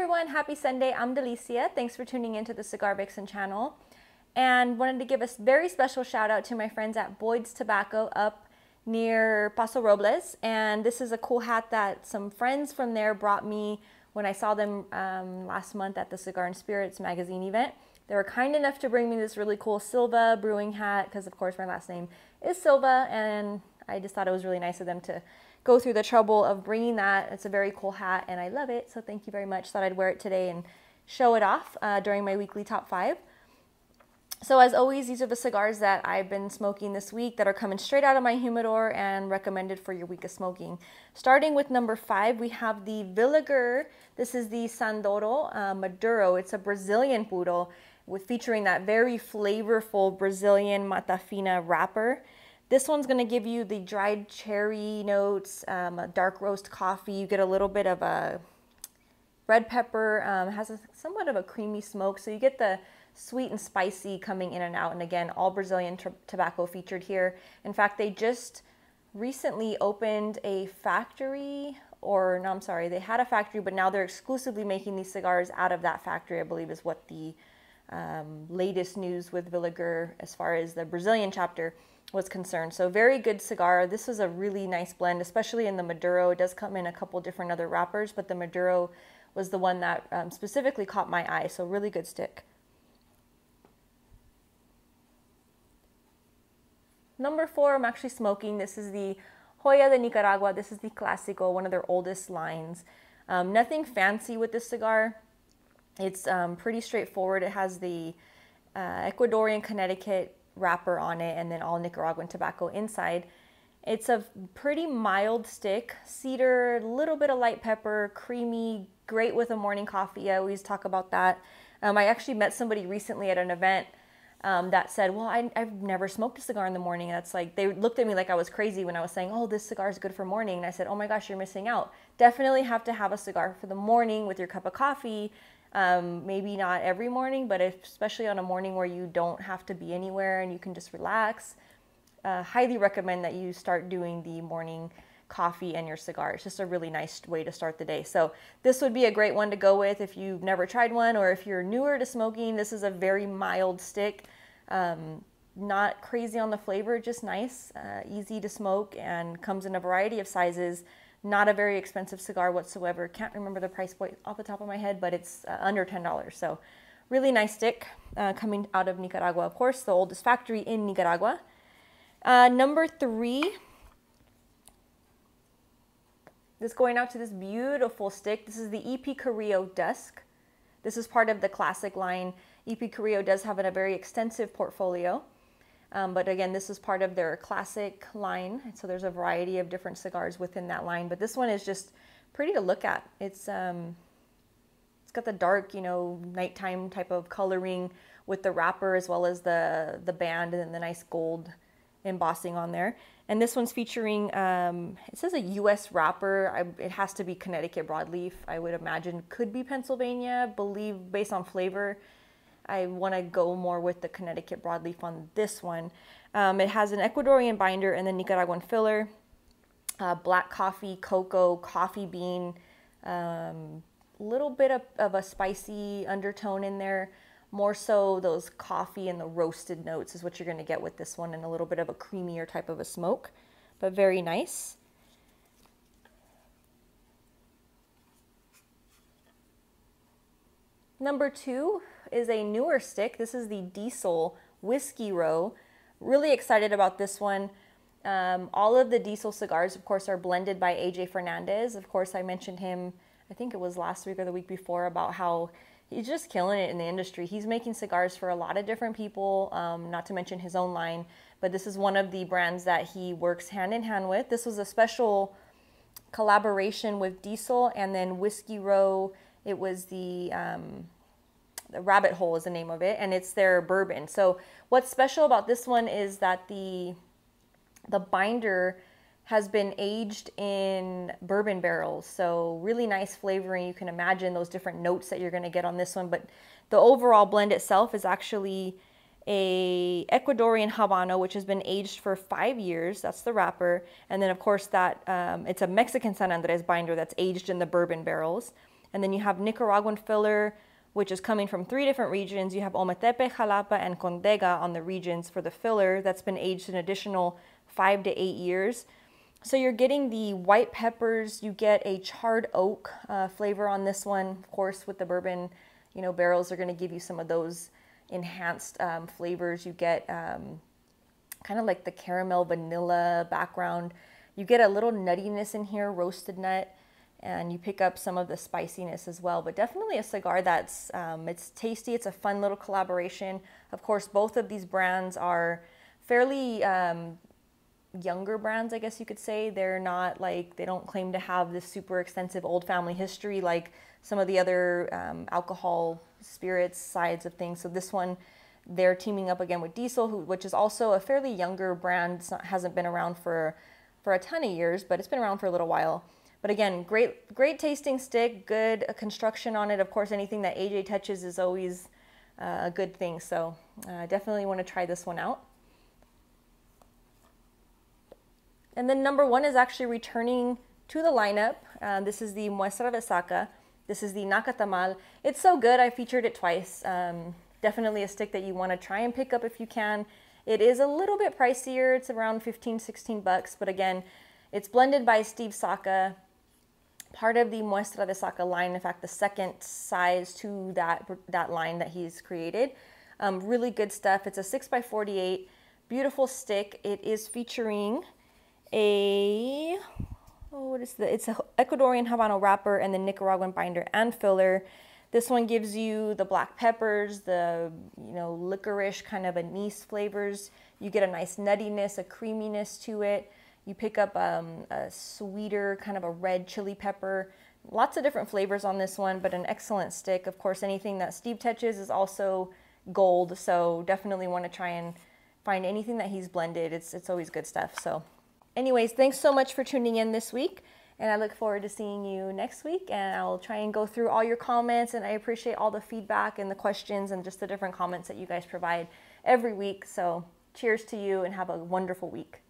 everyone, happy Sunday. I'm Delicia. Thanks for tuning into the Cigar Vixen channel. And wanted to give a very special shout out to my friends at Boyd's Tobacco up near Paso Robles. And this is a cool hat that some friends from there brought me when I saw them last month at the Cigar and Spirits magazine event. They were kind enough to bring me this really cool Silva brewing hat because, of course, my last name is Silva, and I just thought it was really nice of them to go through the trouble of bringing that. It's a very cool hat, and I love it, so thank you very much. Thought I'd wear it today and show it off during my weekly top 5. So as always, these are the cigars that I've been smoking this week that are coming straight out of my humidor and recommended for your week of smoking. Starting with number 5, we have the Villiger. This is the Sandoro Maduro. It's a Brazilian puro featuring that very flavorful Brazilian Matafina wrapper. This one's going to give you the dried cherry notes, a dark roast coffee. You get a little bit of a red pepper, has somewhat of a creamy smoke. So you get the sweet and spicy coming in and out. And again, all Brazilian tobacco featured here. In fact, they just recently opened a factory, or no, I'm sorry, they had a factory, but now they're exclusively making these cigars out of that factory, I believe is what the latest news with Villiger as far as the Brazilian chapter was concerned. So very good cigar. This was a really nice blend, especially in the Maduro. It does come in a couple different other wrappers, but the Maduro was the one that specifically caught my eye. So really good stick. Number 4, I'm actually smoking. This is the Joya de Nicaragua. This is the Clásico, one of their oldest lines. Nothing fancy with this cigar. It's pretty straightforward. It has the Ecuadorian Connecticut wrapper on it and then all Nicaraguan tobacco inside. It's a pretty mild stick, cedar, a little bit of light pepper, creamy, great with a morning coffee. I always talk about that. I actually met somebody recently at an event that said, well, I've never smoked a cigar in the morning. That's like, they looked at me like I was crazy when I was saying, oh, this cigar is good for morning. And I said, oh my gosh, you're missing out. Definitely have to have a cigar for the morning with your cup of coffee. Maybe not every morning, but especially on a morning where you don't have to be anywhere and you can just relax. Highly recommend that you start doing the morning coffee and your cigar. It's just a really nice way to start the day. So this would be a great one to go with if you've never tried one, or if you're newer to smoking. This is a very mild stick, not crazy on the flavor, just nice, easy to smoke, and comes in a variety of sizes. Not a very expensive cigar whatsoever. Can't remember the price point off the top of my head, but it's under $10. So really nice stick coming out of Nicaragua, of course, the oldest factory in Nicaragua. Number 3, this going out to this beautiful stick. This is the EP Carrillo Dusk. This is part of the classic line. EP Carrillo does have a very extensive portfolio. But again, this is part of their classic line. So there's a variety of different cigars within that line. But this one is just pretty to look at. It's got the dark, nighttime type of coloring with the wrapper, as well as the band and then the nice gold embossing on there. And this one's featuring, it says a U.S. wrapper. It has to be Connecticut broadleaf. I would imagine could be Pennsylvania. Believe based on flavor, I want to go more with the Connecticut broadleaf on this one. It has an Ecuadorian binder and the Nicaraguan filler, black coffee, cocoa, coffee bean, little bit of a spicy undertone in there. More so those coffee and the roasted notes is what you're going to get with this one, and a little bit of a creamier type of a smoke, but very nice. Number 2 is a newer stick. This is the Diesel Whiskey Row. Really excited about this one. All of the Diesel cigars, of course, are blended by AJ Fernandez. Of course, I mentioned him, I think it was last week or the week before, about how he's just killing it in the industry. He's making cigars for a lot of different people, not to mention his own line. But this is one of the brands that he works hand in hand with. This was a special collaboration with Diesel and then Whiskey Row. It was the Rabbit Hole is the name of it, and it's their bourbon. So what's special about this one is that the binder has been aged in bourbon barrels. So really nice flavoring. You can imagine those different notes that you're going to get on this one. But the overall blend itself is actually a Ecuadorian Habano, which has been aged for 5 years. That's the wrapper. And then, of course, that it's a Mexican San Andres binder that's aged in the bourbon barrels. And then you have Nicaraguan filler, which is coming from 3 different regions. You have Ometepe, Jalapa, and Condega on the regions for the filler that's been aged an additional 5 to 8 years. So you're getting the white peppers, you get a charred oak flavor on this one. Of course, with the bourbon, you know, barrels are going to give you some of those enhanced flavors. You get kind of like the caramel vanilla background. You get a little nuttiness in here, roasted nut, and you pick up some of the spiciness as well. But definitely a cigar that's, it's tasty. It's a fun little collaboration. Of course, both of these brands are fairly younger brands, I guess you could say. They're not like, they don't claim to have this super extensive old family history like some of the other alcohol spirits sides of things. So this one, they're teaming up again with Diesel, which is also a fairly younger brand. Hasn't been around for a ton of years, but it's been around for a little while. But again, great tasting stick, good construction on it. Of course, anything that AJ touches is always a good thing. So definitely want to try this one out. And then number 1 is actually returning to the lineup. This is the Muestra de Saca. This is the Nacatamal. It's so good. I featured it twice. Definitely a stick that you want to try and pick up if you can. It is a little bit pricier. It's around 15, 16 bucks. But again, it's blended by Steve Saka, part of the Muestra de Saca line. In fact, the second size to that line that he's created. Really good stuff. It's a 6x48, beautiful stick. It is featuring a, it's a Ecuadorian Habano wrapper and the Nicaraguan binder and filler. This one gives you the black peppers, the, you know, licorice kind of anise flavors. You get a nice nuttiness, a creaminess to it. You pick up a sweeter kind of a red chili pepper. Lots of different flavors on this one, but an excellent stick. Of course, anything that Steve touches is also gold, so definitely want to try and find anything that he's blended. It's always good stuff. So anyways, thanks so much for tuning in this week. And I look forward to seeing you next week, and I'll try and go through all your comments, and I appreciate all the feedback and the questions and just the different comments that you guys provide every week. So cheers to you and have a wonderful week.